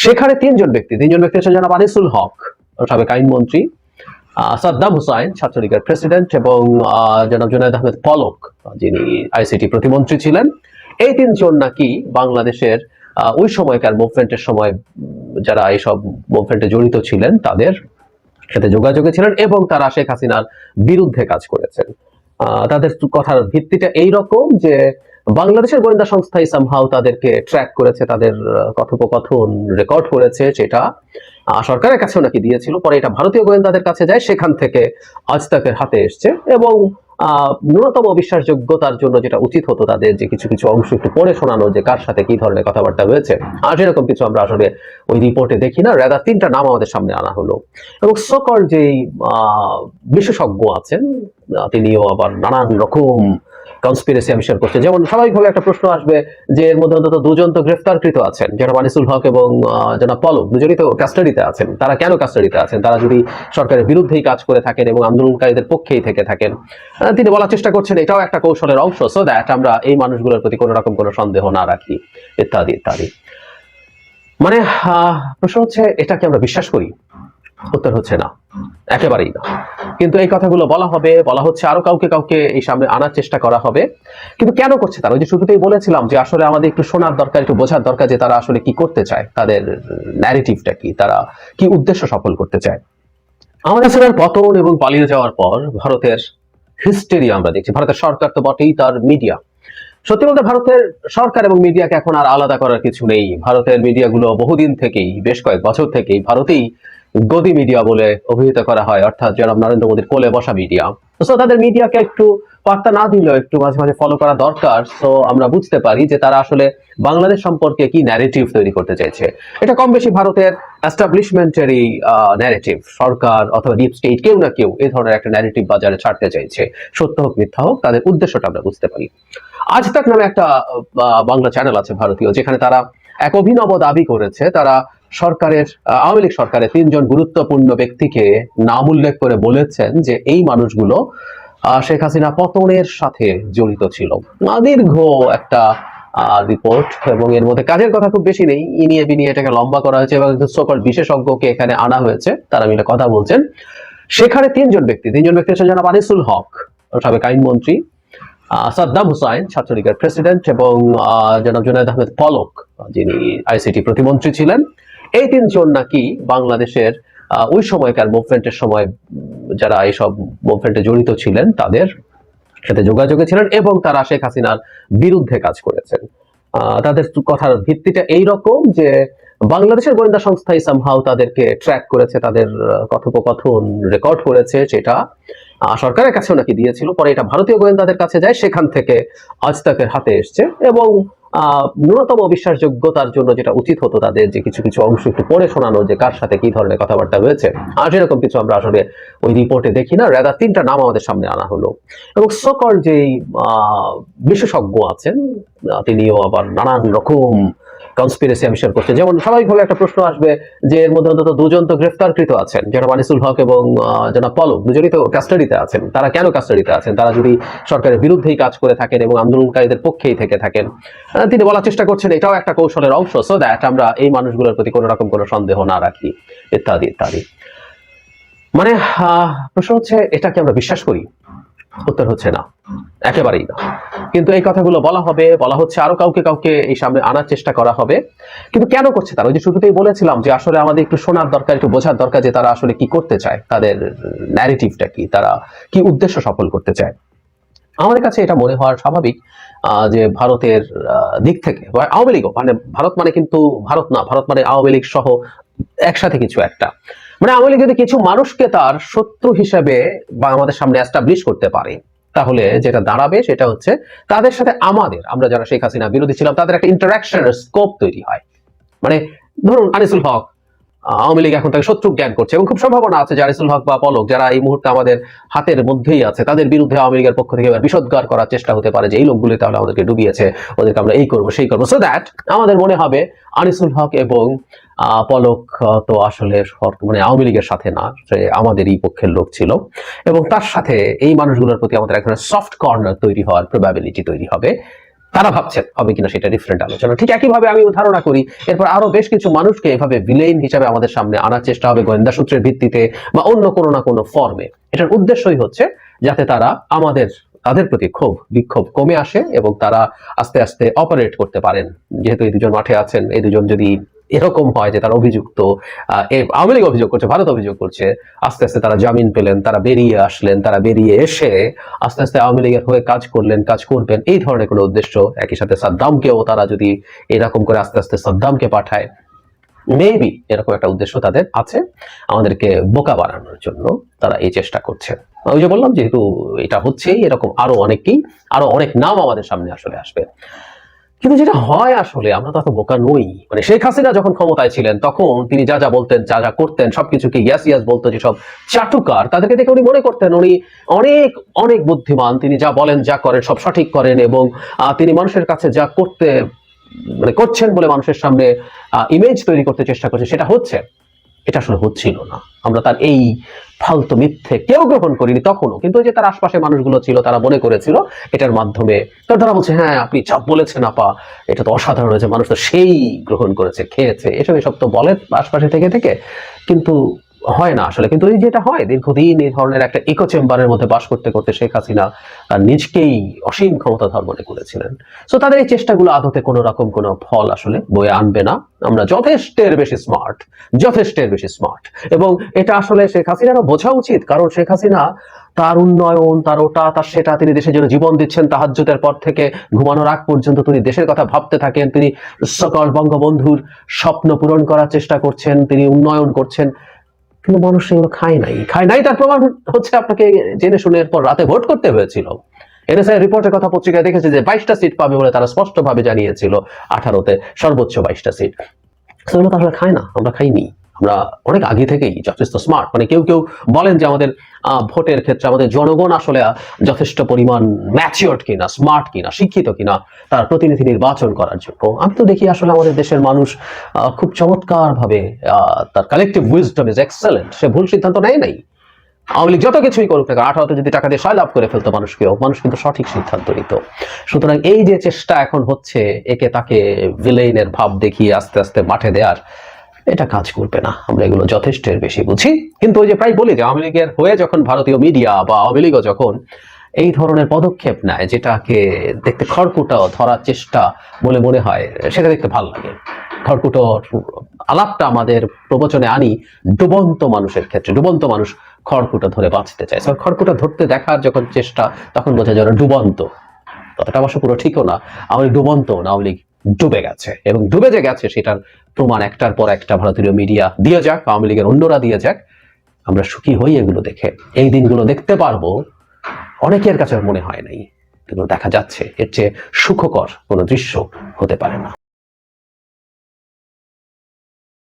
সেখানে তিনজন ব্যক্তি হচ্ছেন জনাব আনিসুল হক সাবেক আইনমন্ত্রী, সাদ্দাম হুসাইন ছাত্রলীগের প্রেসিডেন্ট এবং জনাব জুনায়েদ আহমেদ পলক যিনি আইসিটি প্রতিমন্ত্রী ছিলেন। এই তিনজন নাকি বাংলাদেশের ওই সময়কার মুভমেন্টের সময় যারা এইসব মুভমেন্টে জড়িত ছিলেন তাদের সাথে যোগাযোগে ছিলেন এবং তারা শেখ হাসিনার বিরুদ্ধে কাজ করেছেন। তাদের কথার ভিত্তিটা এইরকম যে বাংলাদেশের গোয়েন্দা সংস্থাই সামহাও তাদেরকে ট্র্যাক করেছে, তাদের কথোপকথন রেকর্ড করেছে, সেটা সরকারের কাছেও নাকি দিয়েছিল। পরে এটা ভারতীয় গোয়েন্দাদের কাছে যায়, সেখান থেকে আজ তাকের হাতে এসছে এবং ন্যূনতম বিশ্বাসযোগ্যতার জন্য যেটা উচিত হতো তাদের যে কিছু কিছু অংশ একটু পড়ে শোনানো যে কার সাথে কি ধরনের কথাবার্তা হয়েছে, আর এরকম কিছু আমরা আসলে ওই রিপোর্টে দেখি না। রাদার তিনটা নাম আমাদের সামনে আনা হলো এবং সকল যেই বিশেষজ্ঞ আছেন তিনিও আবার নানান রকম কনস্পিরেসি আবিষ্কার করছে। যেমন স্বাভাবিকভাবে একটা প্রশ্ন আসবে যে এর মধ্যে অন্তত দুজন তো গ্রেফতারকৃত আছেন, জনাব আনিসুল হক এবং জনাব পলক, দুজনই তো কাস্টাডিতে আছেন। তারা কেন কাস্টাডিতে আছেন? তারা যদি সরকারের বিরুদ্ধেই কাজ করে থাকেন এবং আন্দোলনকারীদের পক্ষেই থেকে থাকেন, তিনি বলার চেষ্টা করছেন এটাও একটা কৌশলের অংশ, সো দ্যাট আমরা এই মানুষগুলোর প্রতি কোনো রকম কোনো সন্দেহ না রাখি, ইত্যাদি ইত্যাদি। মানে প্রশ্ন হচ্ছে এটা কি আমরা বিশ্বাস করি? উত্তর হচ্ছে না, একেবারেই না। কিন্তু এই কথাগুলো বলা হচ্ছে আরো কাউকে এই সামনে আনার চেষ্টা করা হবে। কিন্তু কেন করছে তারা? ওই যে শুরুতেই বলেছিলাম যে আসলে আমাদের একটু শোনার দরকার, একটু বোঝার দরকার যে তারা আসলে কি করতে চায়, তাদের ন্যারেটিভটা কি, তারা কি উদ্দেশ্য সফল করতে চায়। আমাদের হাসিনার পতন এবং পালিয়ে যাওয়ার পর ভারতের হিস্টেরিয়া আমরা দেখছি। ভারতের সরকার তো বটেই, তার মিডিয়া, সত্যি বলতে ভারতের সরকার এবং মিডিয়াকে এখন আর আলাদা করার কিছু নেই। ভারতের মিডিয়াগুলো বহুদিন থেকেই, বেশ কয়েক বছর থেকেই ভারতেই গদি মিডিয়া বলে অভিহিত করা হয়, অর্থাৎ জনাব নরেন্দ্র মোদীর কোলে বসা মিডিয়া। তো তাদের মিডিয়াকে একটু বার্তা না দিলেও একটু মাঝে মাঝে ফলো করা দরকার। তো আমরা বুঝতে পারি যে তারা আসলে বাংলাদেশ সম্পর্কে কি ন্যারেটিভ তৈরি করতে চাইছে। এটা কম বেশি ভারতের এস্টাবলিশমেন্টারি ন্যারেটিভ। সরকার অথবা ডিপ স্টেট কেউ না কেউ এই ধরনের একটা ন্যারেটিভ বাজারে ছাড়তে চাইছে, সত্য হোক মিথ্যা হোক, তাদের উদ্দেশ্যটা আমরা বুঝতে পারি। আজ তাক নামে একটা বাংলা চ্যানেল আছে ভারতীয়, যেখানে তারা এক অভিনব দাবি করেছে। তারা সরকারের, আওয়ামী লীগ সরকারের তিনজন গুরুত্বপূর্ণ ব্যক্তিকে নাম উল্লেখ করে বলেছেন যে এই মানুষগুলো শেখ হাসিনা পতনের সাথে জড়িত ছিল। দীর্ঘ একটা রিপোর্ট এবং এর মধ্যে কাজের কথা খুব বেশি নেই, ইনিয়ে বিনিয়ে এটাকে লম্বা করা হয়েছে এবং সকল বিশেষজ্ঞকে এখানে আনা হয়েছে, তারা মিলে কথা বলছেন। সেখানে তিনজন ব্যক্তি হচ্ছেন জনাব আনিসুল হক সাবেক আইনমন্ত্রী, সাদ্দাম হুসাইন ছাত্রলীগের প্রেসিডেন্ট এবং জনাব জুনায়েদ আহমেদ পলক যিনি আইসিটি প্রতিমন্ত্রী ছিলেন। এই তিনজন নাকি বাংলাদেশের ওই সময়কার মুভমেন্টের সময় যারা এইসব মুভমেন্টে জড়িত ছিলেন তাদের সাথে যোগাযোগে ছিলেন এবং তারা শেখ হাসিনার বিরুদ্ধে কাজ করেছেন। তাদের কথার ভিত্তিটা এইরকম যে বাংলাদেশের গোয়েন্দা সংস্থাই সামহাও তাদেরকে ট্র্যাক করেছে, তাদের কথোপকথন রেকর্ড করেছে, সেটা সরকারের কাছেও নাকি দিয়েছিল। পরে এটা ভারতীয় গোয়েন্দাদের কাছে যায়, সেখান থেকে আজ তাকের হাতে এসছে এবং ন্যূনতম বিশ্বাসযোগ্যতার জন্য যেটা উচিত হতো তাদের যে কিছু কিছু অংশ একটু পড়ে শোনানো যে কার সাথে কি ধরনের কথাবার্তা হয়েছে, আর এরকম কিছু আমরা আসলে ওই রিপোর্টে দেখি না। রাদার তিনটা নাম আমাদের সামনে আনা হলো এবং সকল যেই বিশেষজ্ঞ আছেন তিনিও আবার নানান রকম কনস্পিরেসি আবিষ্কার করছে। যেমন স্বাভাবিকভাবে একটা প্রশ্ন আসবে যে এর মধ্যে অন্তত দুজন তো গ্রেফতারকৃত আছেন, জনাব আনিসুল হক এবং জনাব পলক, দুজনই তো কাস্টাডিতে আছেন। তারা কেন কাস্টাডিতে আছেন? তারা যদি সরকারের বিরুদ্ধেই কাজ করে থাকেন এবং আন্দোলনকারীদের পক্ষেই থেকে থাকেন, তিনি বলার চেষ্টা করছেন এটাও একটা কৌশলের অংশ, সো দ্যাট আমরা এই মানুষগুলোর প্রতি কোনো রকম কোনো সন্দেহ না রাখি, ইত্যাদি ইত্যাদি। মানে প্রশ্ন হচ্ছে এটা কি আমরা বিশ্বাস করি? উত্তর হচ্ছে না, একেবারেই না। কিন্তু এই কথাগুলো বলা হচ্ছে আরো কাউকে এই সামনে আনার চেষ্টা করা হবে। কিন্তু কেন করছে তারা? ওই যে শুরুতেই বলেছিলাম যে আসলে আমাদের একটু শোনার দরকার, একটু বোঝার দরকার যে তারা আসলে কি করতে চায়, তাদের ন্যারেটিভটা কি, তারা কি উদ্দেশ্য সফল করতে চায়। আমাদের কাছে এটা মনে হওয়ার স্বাভাবিক যে ভারতের দিক থেকে আওয়ামী লীগও, মানে ভারত মানে কিন্তু ভারত না, ভারত মানে আওয়ামী লীগ সহ একসাথে কিছু একটা, মানে আওয়ামী লীগ যদি কিছু মানুষকে তার শত্রু হিসেবে বা আমাদের সামনে এস্টাবলিশ করতে পারে, তাহলে যেটা দাঁড়াবে সেটা হচ্ছে তাদের সাথে আমরা যারা শেখ হাসিনা বিরোধী ছিলাম তাদের একটা ইন্টারাকশনের স্কোপ তৈরি হয়। মানে ধরুন আনিসুল হক, আওয়ামী লীগ এখন তাকে শত্রু জ্ঞান করছে এবং খুব সম্ভাবনা আছে যে আনিসুল হক বা পলক যারা এই মুহূর্তে আমাদের হাতের মধ্যেই আছে, তাদের বিরুদ্ধে আওয়ামী লীগের পক্ষ থেকে বিষোদ্গার করার চেষ্টা হতে পারে যে এই লোকগুলি তাহলে আমাদেরকে ডুবিয়েছে, ওদেরকে আমরা এই করবো সেই করবো, সো দ্যাট আমাদের মনে হবে আনিসুল হক এবং পলক তো আসলে মানে আওয়ামী লীগের সাথে না, সে আমাদেরই পক্ষের লোক ছিল এবং তার সাথে এই মানুষগুলোর প্রতি আমাদের এক ধরনের সফট কর্নার তৈরি হওয়ার প্রবাবিলিটি তৈরি হবে। তারা ভাবছেন হবে কিনা সেটা ডিফারেন্ট আলোচনা। ঠিক একইভাবে আমি ধারণা করি এরপর আরো বেশ কিছু মানুষকে এভাবে ভিলেন হিসাবে আমাদের সামনে আনার চেষ্টা হবে গোয়েন্দা সূত্রের ভিত্তিতে বা অন্য কোনো না কোনো ফর্মে। এটার উদ্দেশ্যই হচ্ছে যাতে তারা তাদের প্রতি ক্ষোভ বিক্ষোভ কমে আসে এবং তারা আস্তে আস্তে অপারেট করতে পারেন। যেহেতু এই দুজন মাঠে আছেন, এই দুজন যদি এরকম হয় যে তারা অভিযুক্ত, আওয়ামী লীগ অভিযোগ করছে, ভারত অভিযোগ করছে, আস্তে আস্তে তারা জামিন পেলেন, তারা বেরিয়ে আসলেন, তারা বেরিয়ে এসে আস্তে আস্তে আওয়ামী লীগের হয়ে কাজ করবেন, এই ধরনের কোনো উদ্দেশ্য, একই সাথে সাদ্দামকেও তারা যদি এরকম করে আস্তে আস্তে সাদ্দামকে পাঠায়, মেবি এরকম একটা উদ্দেশ্য তাদের আছে, আমাদেরকে বোকা বানানোর জন্য তারা এই চেষ্টা করছে। ওই যে বললাম, যেহেতু এটা হচ্ছেই, এরকম আরো অনেক নাম আমাদের সামনে আসলে আসবে। কিন্তু যেটা হয় আসলে, আমরা তো এত বোকা নই। মানে শেখ হাসিনা যখন ক্ষমতায় ছিলেন তখন তিনি যা যা বলতেন, যা যা করতেন, সবকিছুকে ইয়াস ইয়াস বলতো যেসব চাটুকার, তাদেরকে দেখে উনি মনে করতেন উনি অনেক অনেক বুদ্ধিমান, তিনি যা বলেন যা করেন সব সঠিক করেন, এবং তিনি মানুষের কাছে যা করছেন বলে মানুষের সামনে ইমেজ তৈরি করতে চেষ্টা করছে, সেটা হচ্ছে। এটা আসলে হচ্ছিল না। আমরা তার এই ফালতু মিথ্যে কেউ গ্রহণ করিনি তখনও, কিন্তু যে তার আশপাশে মানুষগুলো ছিল তারা মনে করেছিল এটার মাধ্যমে, তারা বলছে হ্যাঁ আপনি যা বলেছেন আপা এটা তো অসাধারণ হয়েছে, মানুষ তো সেই গ্রহণ করেছে, খেয়েছে, এসব তো বলে আশপাশে থেকে, কিন্তু হয় না আসলে। কিন্তু এই যেটা হয়, দীর্ঘদিন এই ধরনের একটা ইকো চেম্বারের মধ্যে বাস করতে করতে শেখ হাসিনা তার নিজকেই অসীম ক্ষমতাধর মনে করেছিলেন। সো তাদের এই চেষ্টাগুলো আদতে কোনো রকম কোনো ফল আসলে বয়ে আনবে না। আমরা যথেষ্টের বেশি স্মার্ট, এবং এটা আসলে শেখ হাসিনারও বোঝা উচিত। কারণ শেখ হাসিনা তার উন্নয়ন, তার ওটা, তার সেটা, তিনি দেশের জন্য জীবন দিচ্ছেন, তাহাজ্জুদের পর থেকে ঘুমানোর আগ পর্যন্ত তিনি দেশের কথা ভাবতে থাকেন, তিনি সকল বঙ্গবন্ধুর স্বপ্ন পূরণ করার চেষ্টা করছেন, তিনি উন্নয়ন করছেন, কিন্তু মানুষ সেগুলো খায় নাই। তার প্রমাণ হচ্ছে আপনাকে জেনে শুনে এরপর রাতে ভোট করতে হয়েছিল। এনএসআই রিপোর্টের কথা পত্রিকায় দেখেছে যে 22টা সিট পাবে বলে তারা স্পষ্টভাবে জানিয়েছিল, 18তে সর্বোচ্চ 22টা সিট। সেগুলো তো আসলে খায় না, আমরা খাইনি। আমরা অনেক আগে থেকেই যথেষ্ট স্মার্ট। মানে কেউ বলেন যে আমাদের ভোটের ক্ষেত্রে আমাদের জনগণ আসলে যথেষ্ট পরিমাণ ম্যাচিওরড কিনা, স্মার্ট কিনা, শিক্ষিত কিনা তার প্রতিনিধি নির্বাচন করার জন্য। আমি তো দেখি আসলে আমাদের দেশের মানুষ খুব চমৎকার ভাবে, তার কালেকটিভ উইজডম ইজ এক্সেলেন্ট, সে ভুল সিদ্ধান্ত নেয় নাই। আওয়ামী লীগ যত কিছুই করুক না, 18তে যদি টাকা দিয়ে লাভ করে ফেলতো মানুষ কিন্তু সঠিক সিদ্ধান্ত নিত। সুতরাং এই যে চেষ্টা এখন হচ্ছে একে তাকে ভিলেইনের ভাব দেখিয়ে আস্তে আস্তে মাঠে দেওয়ার, এটা কাজ করবে না। আমরা এগুলো যথেষ্টের বেশি বুঝি। কিন্তু ওই যে প্রায় বলি যে আওয়ামী লীগের হয়ে যখন ভারতীয় মিডিয়া বা আওয়ামী লীগও যখন এই ধরনের পদক্ষেপ নেয়, যেটাকে দেখতে খড়কুটো ধরার চেষ্টা বলে মনে হয়, সেটা দেখতে ভালো লাগে। খড়কুটো আলাপটা আমাদের প্রবচনে আনি ডুবন্ত মানুষের ক্ষেত্রে। ডুবন্ত মানুষ খড়কুটো ধরে বাঁচতে চায়, খড়কুটো ধরতে দেখার যখন চেষ্টা, তখন বোঝা যায় ডুবন্ত। কথাটা অবশ্য পুরো ঠিকও না, আওয়ামী লীগ ডুবন্ত না, আওয়ামী লীগ ডুবে গেছে, এবং ডুবে যে গেছে সেটার প্রমাণ একটার পর একটা ভারতীয় মিডিয়া দিয়ে যাক, আওয়ামী লীগের অন্যরা দিয়ে যাক, আমরা সুখী হই এগুলো দেখে। এই দিনগুলো দেখতে পারবো, অনেকের কাছে মনে হয় নাই, এগুলো দেখা যাচ্ছে। এর চেয়ে সুখকর কোনো দৃশ্য হতে পারে না।